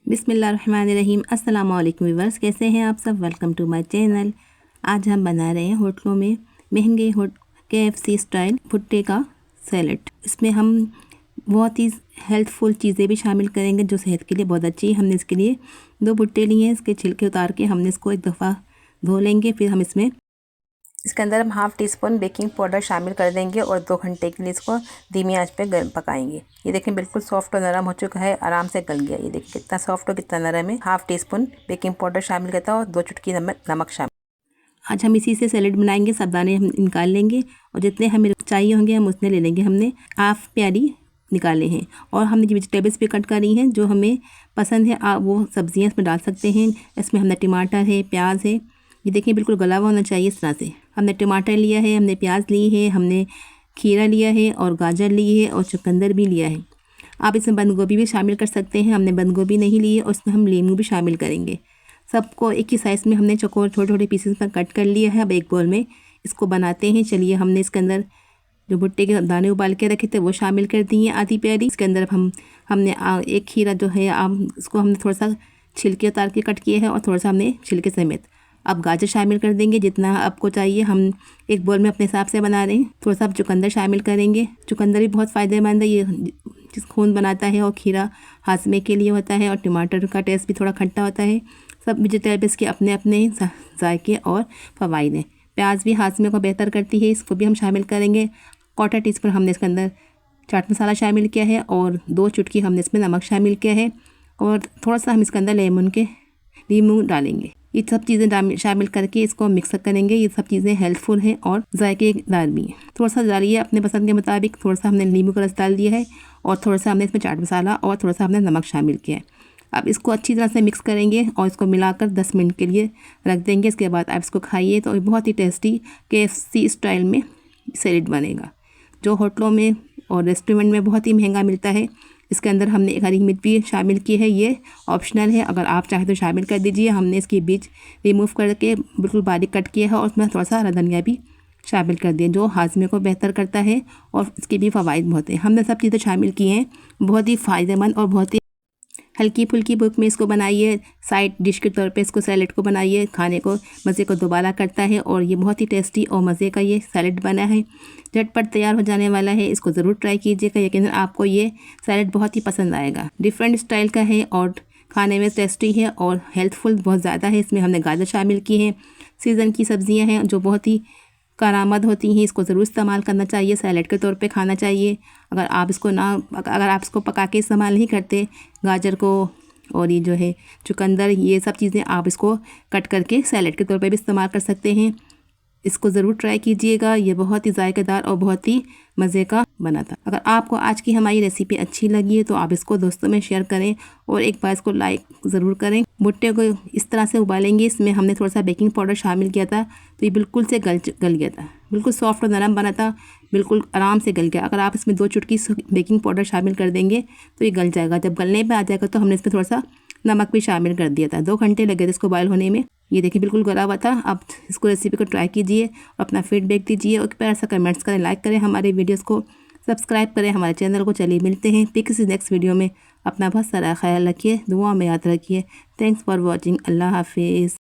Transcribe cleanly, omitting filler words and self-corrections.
बिस्मिल्लाहिर्रहमानिर्रहीम। अस्सलाम वालेकुम व्यूअर्स, कैसे हैं आप सब। Welcome to my channel. आज हम बना रहे हैं होटलों में महंगे KFC स्टाइल भुट्टे का सैलेड। इसमें हम बहुत ही हेल्थफुल चीज़ें भी शामिल करेंगे जो सेहत के लिए बहुत अच्छी है। हमने इसके लिए 2 भुट्टे लिए हैं। इसके छिलके उतार के हमने इसको एक दफ़ा धो लेंगे। फिर हम इसके अंदर हम half tea spoon baking powder शामिल कर देंगे और 2 घंटे के लिए इसको धीमी आंच पे गर्म पकाएंगे। ये देखें बिल्कुल सॉफ्ट और नरम हो चुका है, आराम से गल गया। ये देखें कितना सॉफ्ट और कितना नरम है। Half tea spoon baking powder शामिल करता है और 2 चुटकी नमक शामिल। आज हम इसी से सैलेड बनाएंगे। सब दाने हम निकाल लेंगे और जितने हमें चाहिए होंगे हम उतने ले लेंगे। हमने हाफ़ प्याली निकाले हैं और हमने वेजिटेबल्स भी कट करी हैं जो हमें पसंद है। आप वो सब्जियां इसमें डाल सकते हैं। इसमें हमने टमाटर है, प्याज है। ये देखिए बिल्कुल गला हुआ होना चाहिए। इस तरह से हमने टमाटर लिया है, हमने प्याज ली है, हमने खीरा लिया है और गाजर ली है और चुकंदर भी लिया है। आप इसमें बंद गोभी भी शामिल कर सकते हैं। हमने बंद गोभी नहीं ली है और इसमें हम नींबू भी शामिल करेंगे। सबको एक ही साइज़ में हमने चौकोर छोटे छोटे पीसेस में कट कर लिया है। अब एक बोल में इसको बनाते हैं। चलिए, हमने इसके अंदर जो भुट्टे के दाने उबाल के रखे थे वो शामिल कर दिए आधी प्याली। इसके अंदर हमने एक खीरा जो है इसको हमने थोड़ा सा छिलके उतार के कट किया है और थोड़ा सा हमने छिलके समेत। अब गाजर शामिल कर देंगे जितना आपको चाहिए। हम एक बोल में अपने हिसाब से बना रहे हैं। थोड़ा सा आप चुकंदर शामिल करेंगे। चुकंदर भी बहुत फ़ायदेमंद है, ये खून बनाता है और खीरा हाजमे के लिए होता है और टमाटर का टेस्ट भी थोड़ा खट्टा होता है। सब वेजिटेबल्स के अपने अपने जायके और फ़वाइद हैं। प्याज भी हाजमे को बेहतर करती है, इसको भी हम शामिल करेंगे। 1/4 टीस्पून हमने इसके अंदर चाट मसाला शामिल किया है और 2 चुटकी हमने इसमें नमक शामिल किया है और थोड़ा सा हम इसके अंदर नींबू डालेंगे। ये सब चीज़ें शामिल करके इसको मिक्स करेंगे। ये सब चीज़ें हेल्थफुल हैं और जायकेदार भी हैं। थोड़ा सा डालिए अपने पसंद के मुताबिक। थोड़ा सा हमने नींबू का रस डाल दिया है और थोड़ा सा हमने इसमें चाट मसाला और थोड़ा सा हमने नमक शामिल किया है। अब इसको अच्छी तरह से मिक्स करेंगे और इसको मिलाकर 10 मिनट के लिए रख देंगे। इसके बाद आप इसको खाइए तो बहुत ही टेस्टी KFC स्टाइल में सैलेड बनेगा, जो होटलों में और रेस्टोरेंट में बहुत ही महंगा मिलता है। इसके अंदर हमने एक हरी मिर्च भी शामिल की है। ये ऑप्शनल है, अगर आप चाहें तो शामिल कर दीजिए। हमने इसकी बीज रिमूव करके बिल्कुल बारीक कट किया है और उसमें थोड़ा सा हरा धनिया भी शामिल कर दिए जो हाजमे को बेहतर करता है और इसके भी फ़वाइद बहुत हैं। हमने सब चीज़ें शामिल की हैं। बहुत ही फ़ायदेमंद और बहुत ही हल्की फुल्की भूख में इसको बनाइए। साइड डिश के तौर पे इसको सैलेड को बनाइए। खाने को मज़े को दोबारा करता है और ये बहुत ही टेस्टी और मज़े का ये सैलेड बना है। झटपट तैयार हो जाने वाला है। इसको ज़रूर ट्राई कीजिएगा, यकीनन आपको ये सैलेड बहुत ही पसंद आएगा। डिफरेंट स्टाइल का है और खाने में टेस्टी है और हेल्थफुल बहुत ज़्यादा है। इसमें हमने गाजर शामिल की है। सीज़न की सब्ज़ियाँ हैं जो बहुत ही कारामद होती हैं। इसको ज़रूर इस्तेमाल करना चाहिए, सैलेड के तौर पे खाना चाहिए। अगर आप इसको पका के इस्तेमाल नहीं करते, गाजर को और ये जो है चुकंदर, ये सब चीज़ें आप इसको कट करके सैलेड के तौर पे भी इस्तेमाल कर सकते हैं। इसको ज़रूर ट्राई कीजिएगा। ये बहुत ही जायकेदार और बहुत ही मज़े का बना था। अगर आपको आज की हमारी रेसिपी अच्छी लगी है तो आप इसको दोस्तों में शेयर करें और एक बार इसको लाइक ज़रूर करें। भुट्टे को इस तरह से उबालेंगे। इसमें हमने थोड़ा सा बेकिंग पाउडर शामिल किया था तो ये बिल्कुल से गल गया था। बिल्कुल सॉफ्ट और नरम बना था, बिल्कुल आराम से गल गया। अगर आप इसमें 2 चुटकी बेकिंग पाउडर शामिल कर देंगे तो ये गल जाएगा। जब गलने पर आ जाएगा तो हमने इसमें थोड़ा सा नमक भी शामिल कर दिया था। 2 घंटे लगे थे इसको बॉयल होने में। ये देखिए बिल्कुल गला हुआ था। आप इसको रेसिपी को ट्राई कीजिए और अपना फीडबैक दीजिए और प्यार से कमेंट्स करें, लाइक करें, हमारे वीडियोस को सब्सक्राइब करें, हमारे चैनल को। चलिए मिलते हैं फिर किसी नेक्स्ट वीडियो में। अपना बहुत सारा ख्याल रखिए, दुआ में याद रखिए। Thanks for watching. अल्लाह हाफिज़।